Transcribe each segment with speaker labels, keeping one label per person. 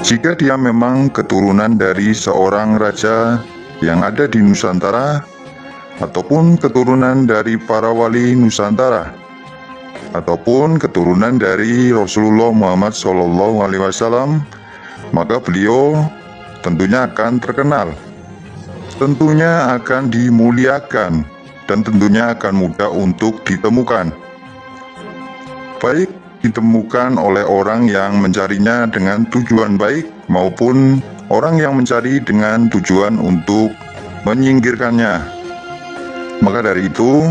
Speaker 1: Jika dia memang keturunan dari seorang raja yang ada di Nusantara, ataupun keturunan dari para wali Nusantara, ataupun keturunan dari Rasulullah Muhammad SAW, maka beliau tentunya akan terkenal, tentunya akan dimuliakan, dan tentunya akan mudah untuk ditemukan. Baik ditemukan oleh orang yang mencarinya dengan tujuan baik maupun orang yang mencari dengan tujuan untuk menyingkirkannya. Maka dari itu,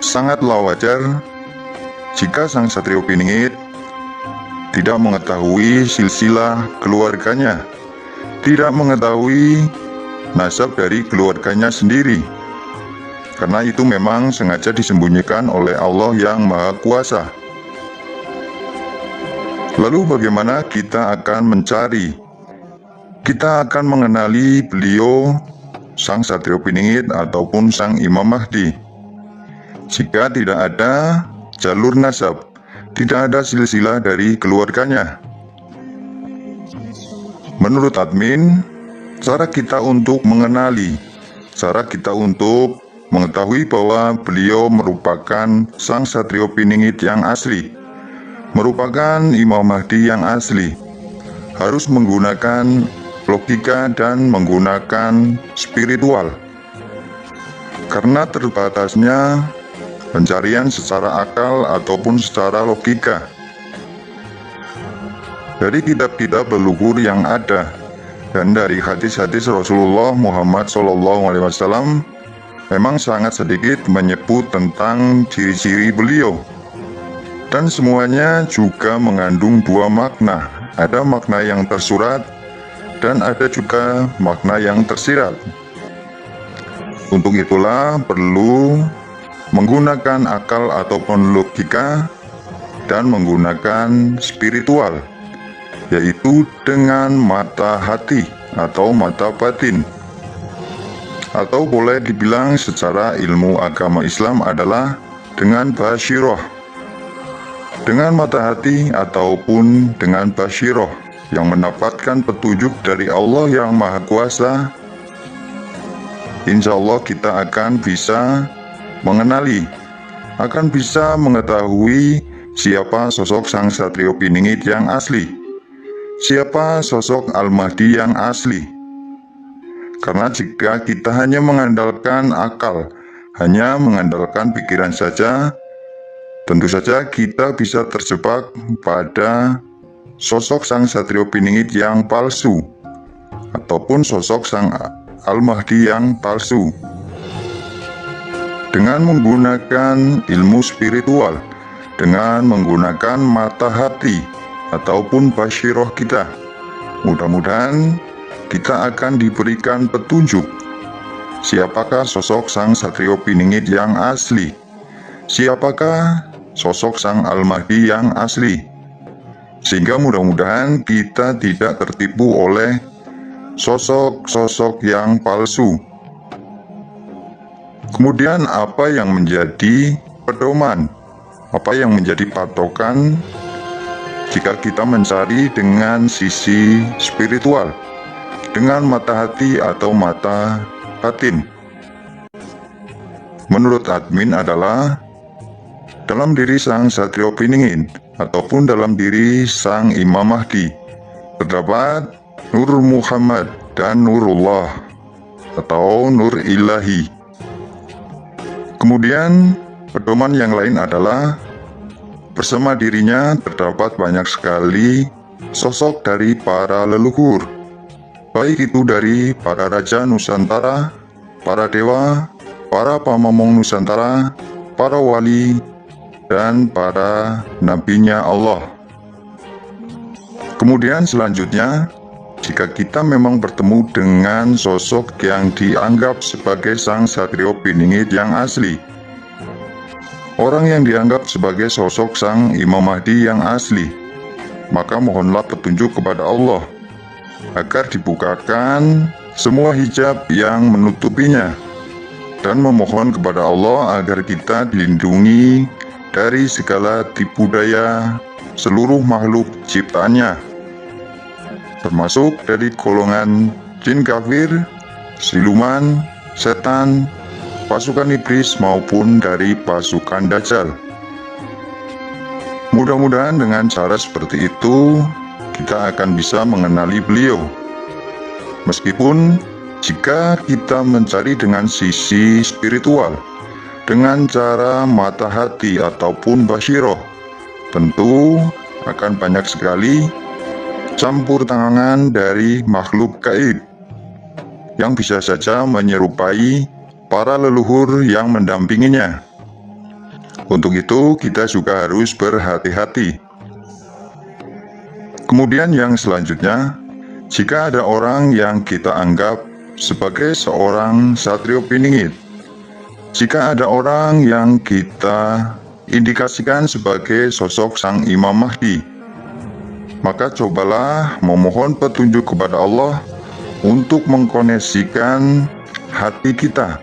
Speaker 1: sangatlah wajar jika sang Satrio Piningit tidak mengetahui silsilah keluarganya, tidak mengetahui nasab dari keluarganya sendiri, karena itu memang sengaja disembunyikan oleh Allah yang Maha Kuasa. Lalu bagaimana kita akan mencari? Kita akan mengenali beliau, sang Satrio Piningit ataupun sang Imam Mahdi. Jika tidak ada jalur nasab, tidak ada silsilah dari keluarganya. Menurut admin, cara kita untuk mengenali, cara kita untuk mengetahui bahwa beliau merupakan sang Satrio Piningit yang asli, merupakan Imam Mahdi yang asli, harus menggunakan logika dan menggunakan spiritual. Karena terbatasnya pencarian secara akal ataupun secara logika dari kitab-kitab leluhur yang ada dan dari hadis-hadis Rasulullah Muhammad SAW, memang sangat sedikit menyebut tentang ciri-ciri beliau. Dan semuanya juga mengandung dua makna. Ada makna yang tersurat dan ada juga makna yang tersirat. Untuk itulah perlu menggunakan akal ataupun logika dan menggunakan spiritual, yaitu dengan mata hati atau mata batin. Atau boleh dibilang secara ilmu agama Islam adalah dengan basyirah. Dengan mata hati ataupun dengan basyirah yang mendapatkan petunjuk dari Allah yang Maha Kuasa, insya Allah kita akan bisa mengenali, akan bisa mengetahui siapa sosok sang Satrio Piningit yang asli, siapa sosok Al-Mahdi yang asli. Karena jika kita hanya mengandalkan akal, hanya mengandalkan pikiran saja, tentu saja kita bisa terjebak pada sosok sang Satrio Piningit yang palsu, ataupun sosok sang Al-Mahdi yang palsu. Dengan menggunakan ilmu spiritual, dengan menggunakan mata hati ataupun basyirah kita, mudah-mudahan kita akan diberikan petunjuk siapakah sosok sang Satrio Piningit yang asli, siapakah sosok sang Al-Mahdi yang asli, sehingga mudah-mudahan kita tidak tertipu oleh sosok-sosok yang palsu. Kemudian apa yang menjadi pedoman, apa yang menjadi patokan jika kita mencari dengan sisi spiritual, dengan mata hati atau mata batin? Menurut admin adalah dalam diri sang Satrio Piningit ataupun dalam diri sang Imam Mahdi terdapat Nur Muhammad dan Nurullah atau Nur Ilahi. Kemudian pedoman yang lain adalah bersama dirinya terdapat banyak sekali sosok dari para leluhur, baik itu dari para raja Nusantara, para dewa, para pamomong Nusantara, para wali, dan para nabinya Allah. Kemudian selanjutnya, jika kita memang bertemu dengan sosok yang dianggap sebagai sang Satrio Piningit yang asli, orang yang dianggap sebagai sosok sang Imam Mahdi yang asli, maka mohonlah petunjuk kepada Allah agar dibukakan semua hijab yang menutupinya, dan memohon kepada Allah agar kita dilindungi dari segala tipu daya seluruh makhluk ciptaannya. termasuk dari golongan jin kafir, siluman, setan, pasukan iblis maupun dari pasukan Dajjal. Mudah-mudahan dengan cara seperti itu kita akan bisa mengenali beliau. Meskipun jika kita mencari dengan sisi spiritual, dengan cara mata hati ataupun basyiroh, tentu akan banyak sekali campur tangan dari makhluk gaib yang bisa saja menyerupai para leluhur yang mendampinginya. Untuk itu kita juga harus berhati-hati. Kemudian yang selanjutnya, jika ada orang yang kita anggap sebagai seorang satrio piningit, jika ada orang yang kita indikasikan sebagai sosok Sang Imam Mahdi, maka cobalah memohon petunjuk kepada Allah untuk mengkoneksikan hati kita,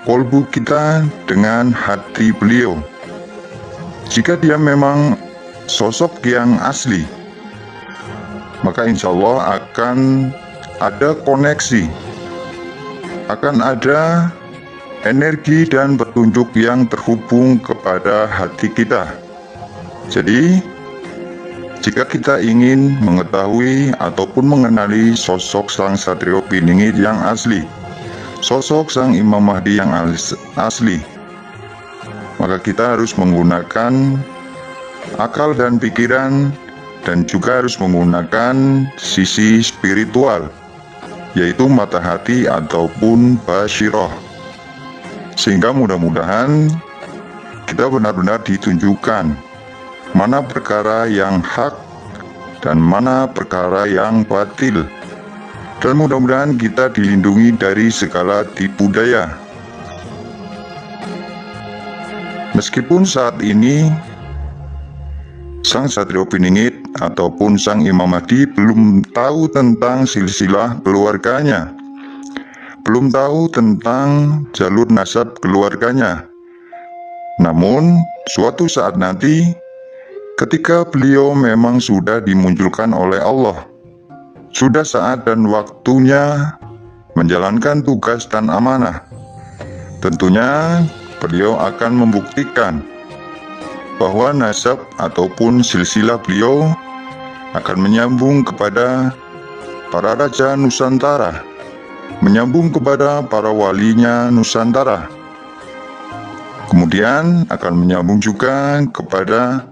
Speaker 1: kolbu kita dengan hati beliau. Jika dia memang sosok yang asli, maka insya Allah akan ada koneksi, akan ada energi dan petunjuk yang terhubung kepada hati kita. Jadi, jika kita ingin mengetahui ataupun mengenali sosok Sang Satrio Piningit yang asli, sosok Sang Imam Mahdi yang asli, maka kita harus menggunakan akal dan pikiran, dan juga harus menggunakan sisi spiritual, yaitu mata hati ataupun basyiroh, sehingga mudah-mudahan kita benar-benar ditunjukkan mana perkara yang hak dan mana perkara yang batil, dan mudah-mudahan kita dilindungi dari segala tipu daya. Meskipun saat ini Sang Satrio Piningit ataupun Sang Imam Mahdi belum tahu tentang silsilah keluarganya, belum tahu tentang jalur nasab keluarganya. Namun, suatu saat nanti, ketika beliau memang sudah dimunculkan oleh Allah, sudah saat dan waktunya menjalankan tugas dan amanah, tentunya beliau akan membuktikan bahwa nasab ataupun silsilah beliau akan menyambung kepada para raja Nusantara, menyambung kepada para walinya Nusantara, kemudian akan menyambung juga kepada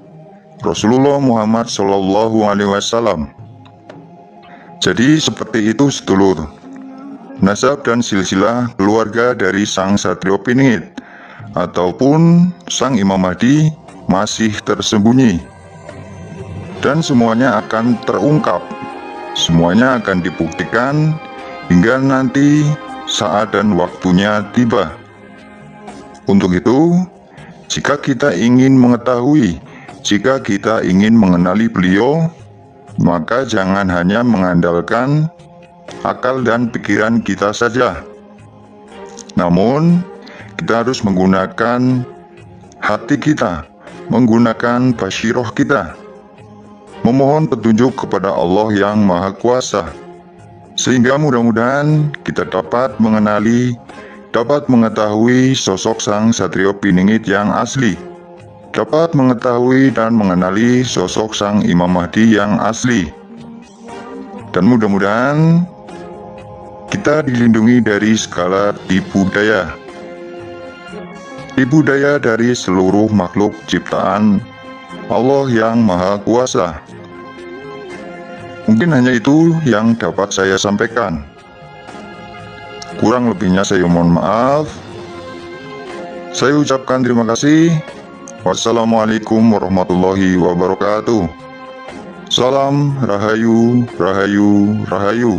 Speaker 1: Rasulullah Muhammad SAW. Jadi seperti itu sedulur, nasab dan silsilah keluarga dari Sang Satrio Piningit ataupun Sang Imam Mahdi masih tersembunyi, dan semuanya akan terungkap, semuanya akan dibuktikan hingga nanti saat dan waktunya tiba. Untuk itu, jika kita ingin mengetahui, jika kita ingin mengenali beliau, maka jangan hanya mengandalkan akal dan pikiran kita saja, namun kita harus menggunakan hati kita, menggunakan basyiroh kita, memohon petunjuk kepada Allah yang Maha Kuasa, sehingga mudah-mudahan kita dapat mengenali, dapat mengetahui sosok Sang Satrio Piningit yang asli, dapat mengetahui dan mengenali sosok Sang Imam Mahdi yang asli, dan mudah-mudahan kita dilindungi dari segala tipu daya dari seluruh makhluk ciptaan Allah yang Maha Kuasa. Mungkin hanya itu yang dapat saya sampaikan. Kurang lebihnya saya mohon maaf. Saya ucapkan terima kasih. Wassalamualaikum warahmatullahi wabarakatuh. Salam Rahayu, Rahayu, Rahayu.